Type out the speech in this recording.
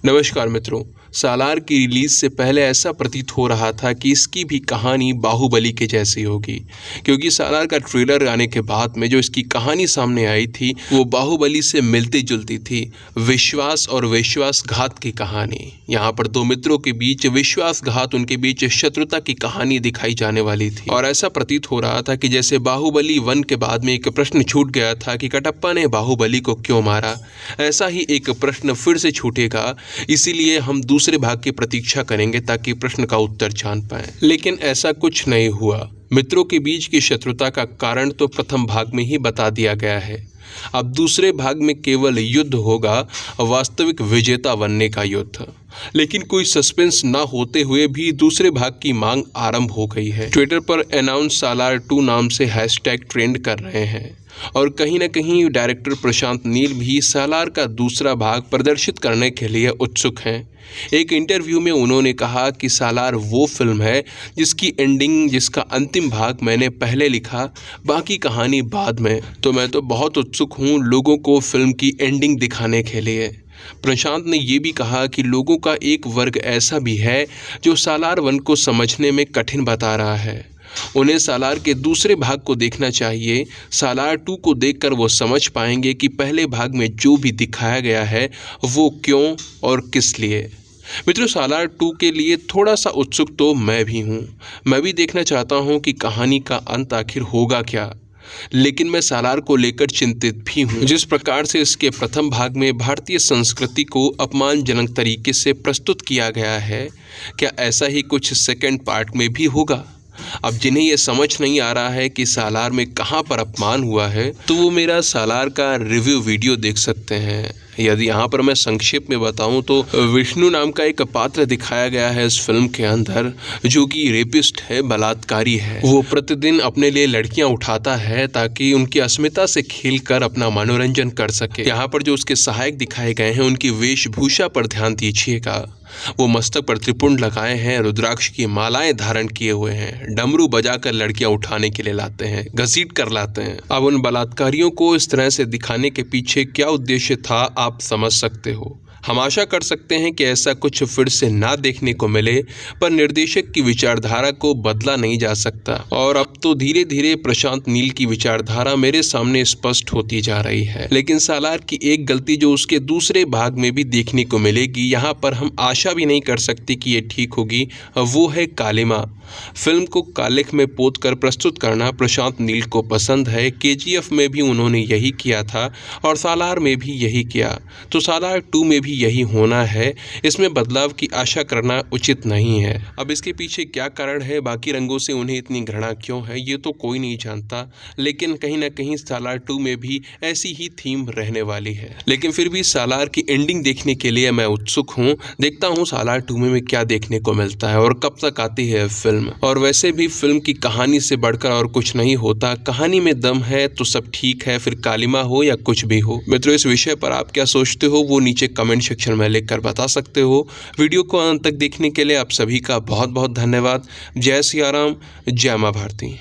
नमस्कार मित्रों। सालार की रिलीज से पहले ऐसा प्रतीत हो रहा था कि इसकी भी कहानी बाहुबली के जैसी होगी, क्योंकि सालार का ट्रेलर आने के बाद में जो इसकी कहानी सामने आई थी वो बाहुबली से मिलती जुलती थी। विश्वास और विश्वासघात की कहानी। यहाँ पर दो मित्रों के बीच विश्वासघात, उनके बीच शत्रुता की कहानी दिखाई जाने वाली थी। और ऐसा प्रतीत हो रहा था कि जैसे बाहुबली 1 के बाद में एक प्रश्न छूट गया था कि कटप्पा ने बाहुबली को क्यों मारा, ऐसा ही एक प्रश्न फिर से छूटेगा। इसीलिए हम दूसरे भाग की प्रतीक्षा करेंगे ताकि प्रश्न का उत्तर जान पाएं। लेकिन ऐसा कुछ नहीं हुआ। मित्रों के बीच की शत्रुता का कारण तो प्रथम भाग में ही बता दिया गया है। अब दूसरे भाग में केवल युद्ध होगा, वास्तविक विजेता बनने का युद्ध। लेकिन कोई सस्पेंस ना होते हुए भी दूसरे भाग की मांग आरंभ हो गई है। ट्विटर पर अनाउंस सालार 2 नाम से हैशटैग ट्रेंड कर रहे हैं और कहीं ना कहीं डायरेक्टर प्रशांत नील भी सालार का दूसरा भाग प्रदर्शित करने के लिए उत्सुक हैं। एक इंटरव्यू में उन्होंने कहा कि सालार वो फिल्म है जिसका अंतिम भाग मैंने पहले लिखा, बाकी कहानी बाद में। तो मैं तो बहुत उत्सुक हूँ लोगों को फिल्म की एंडिंग दिखाने के लिए। प्रशांत ने ये भी कहा कि लोगों का एक वर्ग ऐसा भी है जो सालार 1 को समझने में कठिन बता रहा है। उन्हें सालार के दूसरे भाग को देखना चाहिए। सालार 2 को देखकर वो समझ पाएंगे कि पहले भाग में जो भी दिखाया गया है वो क्यों और किस लिए। मित्रों, सालार 2 के लिए थोड़ा सा उत्सुक तो मैं भी हूँ। मैं भी देखना चाहता हूँ कि कहानी का अंत आखिर होगा क्या। लेकिन मैं सालार को लेकर चिंतित भी हूँ। जिस प्रकार से इसके प्रथम भाग में भारतीय संस्कृति को अपमानजनक तरीके से प्रस्तुत किया गया है, क्या ऐसा ही कुछ सेकंड पार्ट में भी होगा? अब जिन्हें ये समझ नहीं आ रहा है कि सालार में कहाँ पर अपमान हुआ है, तो वो मेरा सालार का रिव्यू वीडियो देख सकते हैं। यदि यहाँ पर मैं संक्षेप में बताऊं तो विष्णु नाम का एक पात्र दिखाया गया है इस फिल्म के अंदर, जो कि रेपिस्ट है, बलात्कारी है। वो प्रतिदिन अपने लिए लड़कियां उठाता है ताकि उनकी अस्मिता से खेलकर अपना मनोरंजन कर सके। यहाँ पर जो उसके सहायक दिखाए गए हैं उनकी वेशभूषा पर ध्यान दीजिएगा। वो मस्तक पर त्रिपुंड लगाए हैं, रुद्राक्ष की मालाएं धारण किए हुए हैं, डमरू बजाकर लड़कियां उठाने के लिए लाते हैं, घसीट कर लाते हैं। अब उन बलात्कारियों को इस तरह से दिखाने के पीछे क्या उद्देश्य था, आप समझ सकते हो। हम आशा कर सकते हैं कि ऐसा कुछ फिर से ना देखने को मिले, पर निर्देशक की विचारधारा को बदला नहीं जा सकता। और अब तो धीरे धीरे प्रशांत नील की विचारधारा मेरे सामने स्पष्ट होती जा रही है। लेकिन सालार की एक गलती जो उसके दूसरे भाग में भी देखने को मिलेगी, यहाँ पर हम आशा भी नहीं कर सकते कि ये ठीक होगी, वो है कालिमा। फिल्म को कालिख में पोत कर प्रस्तुत करना प्रशांत नील को पसंद है। KGF में भी उन्होंने यही किया था और सालार में भी यही किया, तो सालार 2 में भी यही होना है। इसमें बदलाव की आशा करना उचित नहीं है। अब इसके पीछे क्या कारण है, बाकी रंगों से उन्हें इतनी घृणा क्यों है, ये तो कोई नहीं जानता। लेकिन कहीं ना कहीं सालार 2 में भी ऐसी ही थीम रहने वाली है। लेकिन फिर भी सालार की एंडिंग देखने के लिए मैं उत्सुक हूँ। देखता हूँ सालार 2 में क्या देखने को मिलता है और कब तक आती है फिल्म। और वैसे भी फिल्म की कहानी से बढ़कर और कुछ नहीं होता। कहानी में दम है तो सब ठीक है, फिर कालिमा हो या कुछ भी हो। मित्रों, इस विषय पर आप क्या सोचते हो वो नीचे कमेंट सेक्शन में लिखकर बता सकते हो। वीडियो को अंत तक देखने के लिए आप सभी का बहुत बहुत धन्यवाद। जय सिया राम, जय मां भारती।